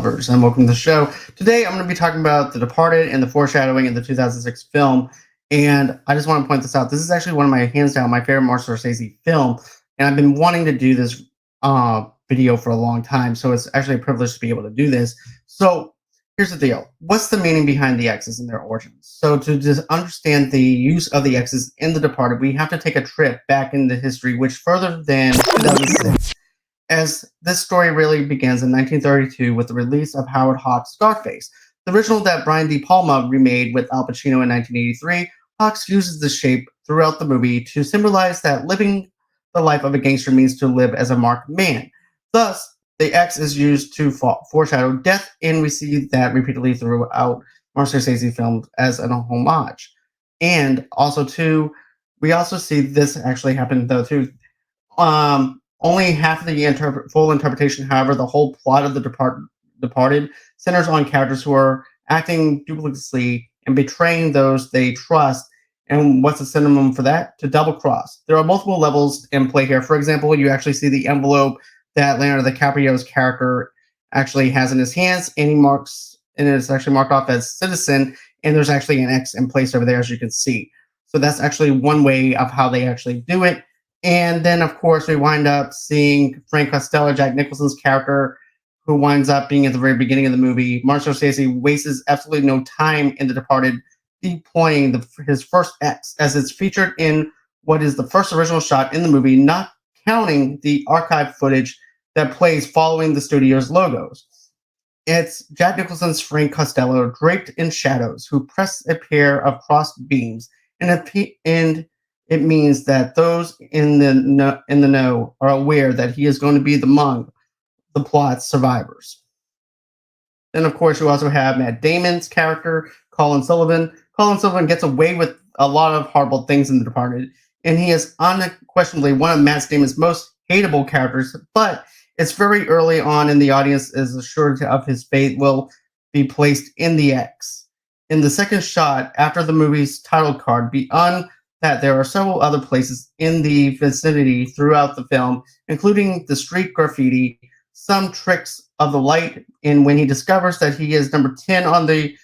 lovers, and welcome to the show. Today, I'm going to be talking about The Departed and the foreshadowing in the 2006 film. And I just want to point this out. This is actually one of my, hands down, my favorite Martin Scorsese film. And I've been wanting to do this video for a long time. So it's actually a privilege to be able to do this. So here's the deal. What's the meaning behind the X's and their origins? So to just understand the use of the X's in The Departed, we have to take a trip back into history, which further than 2006. As this story really begins in 1932 with the release of Howard Hawks' Scarface. The original that Brian De Palma remade with Al Pacino in 1983, Hawks uses this shape throughout the movie to symbolize that living the life of a gangster means to live as a marked man. Thus, the X is used to foreshadow death, and we see that repeatedly throughout Martin Scorsese films as an homage. And also, too, we also see this actually happen, though, too. Only half of the full interpretation, however, the whole plot of The Departed centers on characters who are acting duplicitously and betraying those they trust. And what's the synonym for that? To double cross. There are multiple levels in play here. For example, you actually see the envelope that Leonardo DiCaprio's character actually has in his hands, and it's actually marked off as citizen, and there's actually an X in place over there, as you can see. So that's actually one way of how they actually do it. And then, of course, we wind up seeing Frank Costello, Jack Nicholson's character, who winds up being at the very beginning of the movie. Martin Scorsese wastes absolutely no time in The Departed deploying his first X, as it's featured in what is the first original shot in the movie, not counting the archive footage that plays following the studio's logos. It's Jack Nicholson's Frank Costello, draped in shadows, who press a pair of crossed beams, and it means that those in the know are aware that he is going to be among the plot's survivors. Then, of course, you also have Matt Damon's character, Colin Sullivan. Colin Sullivan gets away with a lot of horrible things in The Departed, and he is unquestionably one of Matt Damon's most hateable characters, but it's very early on, and the audience is assured of his fate will be placed in the X. In the second shot, after the movie's title card, beyond that there are several other places in the vicinity throughout the film, including the street graffiti, some tricks of the light, and when he discovers that he is number 10 on the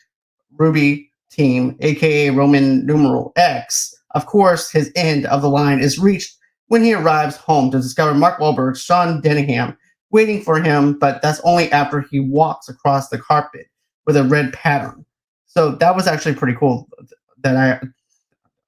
Ruby team, aka Roman numeral X, of course, his end of the line is reached when he arrives home to discover Mark Wahlberg, Sean Denningham, waiting for him, but that's only after he walks across the carpet with a red pattern. So that was actually pretty cool.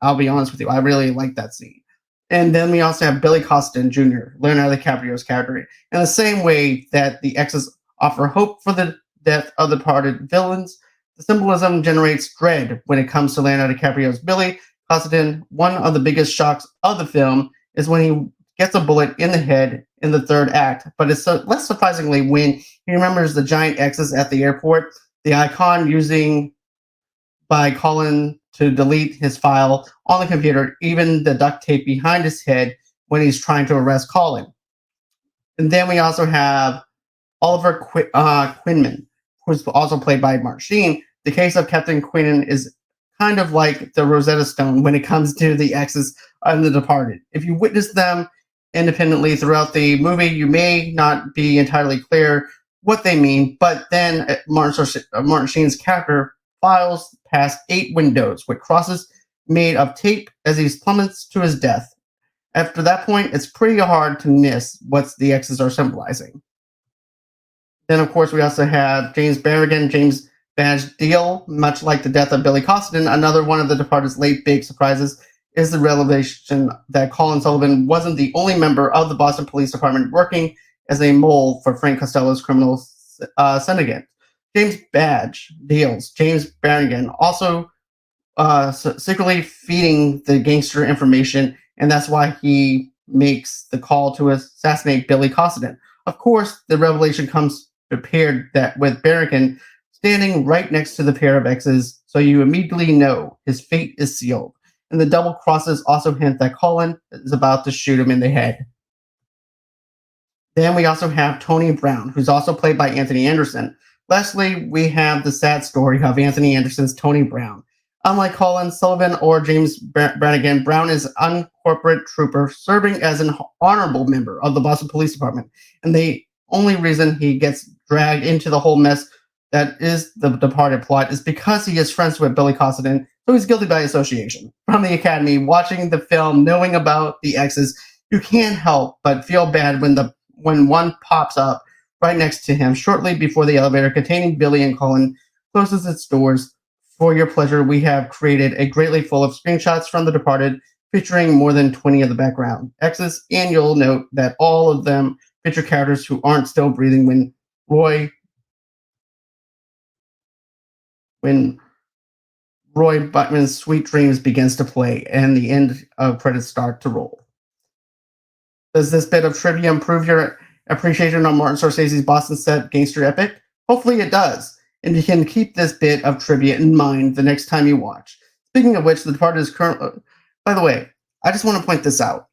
I'll be honest with you, I really like that scene. And then we also have Billy Costin Jr., Leonardo DiCaprio's character. In the same way that the X's offer hope for the death of the departed villains, the symbolism generates dread when it comes to Leonardo DiCaprio's Billy Costin. One of the biggest shocks of the film is when he gets a bullet in the head in the third act, but it's less surprisingly when he remembers the giant X's at the airport, the icon using by Colin to delete his file on the computer, even the duct tape behind his head when he's trying to arrest Colin. And then we also have Oliver Quinlan, who's also played by Martin Sheen. The case of Captain Quinlan is kind of like the Rosetta Stone when it comes to the X's and The Departed. If you witness them independently throughout the movie, you may not be entirely clear what they mean, but then Martin Sheen's character files past 8 windows with crosses made of tape as he plummets to his death. After that point, it's pretty hard to miss what the X's are symbolizing. Then, of course, we also have James Berrigan, James Badge Deal. Much like the death of Billy Costin, another one of The Departed's late big surprises is the revelation that Colin Sullivan wasn't the only member of the Boston Police Department working as a mole for Frank Costello's criminal syndicate. James Badge Deals, James Berrigan, also secretly feeding the gangster information, and that's why he makes the call to assassinate Billy Costin. Of course, the revelation comes prepared that with Berrigan standing right next to the pair of X's, so you immediately know his fate is sealed. And the double crosses also hint that Colin is about to shoot him in the head. Then we also have Tony Brown, who's also played by Anthony Anderson. Lastly, we have the sad story of Anthony Anderson's Tony Brown. Unlike Colin Sullivan or James Brannigan, Brown is an uncorporate trooper serving as an honorable member of the Boston Police Department, and they only reason he gets dragged into the whole mess that is the Departed plot is because he is friends with Billy Costigan, so he's guilty by association. From the Academy, watching the film, knowing about the exes, you can't help but feel bad when one pops up right next to him shortly before the elevator containing Billy and Colin closes its doors. For your pleasure, we have created a greatly full of screenshots from The Departed featuring more than 20 of the background exes, and you'll note that all of them feature characters who aren't still breathing when Roy Buckman's Sweet Dreams begins to play and the end of credits start to roll. Does this bit of trivia improve your appreciation on Martin Scorsese's Boston set gangster epic? Hopefully it does, and you can keep this bit of trivia in mind the next time you watch. Speaking of which, The Departed is currently. By the way, I just want to point this out.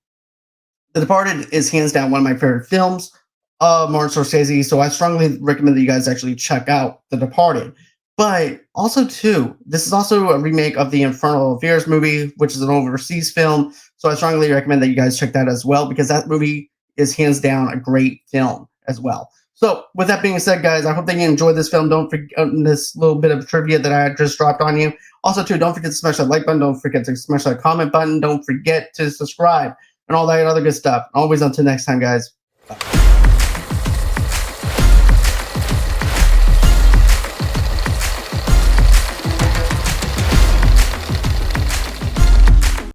The Departed is hands down one of my favorite films of Martin Scorsese, so I strongly recommend that you guys actually check out The Departed. But also, too, this is also a remake of the Infernal Affairs movie, which is an overseas film. So I strongly recommend that you guys check that as well, because that movie is hands down a great film as well. So with that being said, guys, I hope that you enjoyed this film. Don't forget this little bit of trivia that I just dropped on you. Also, too, don't forget to smash that like button. Don't forget to smash that comment button. Don't forget to subscribe and all that other good stuff. Always until next time, guys.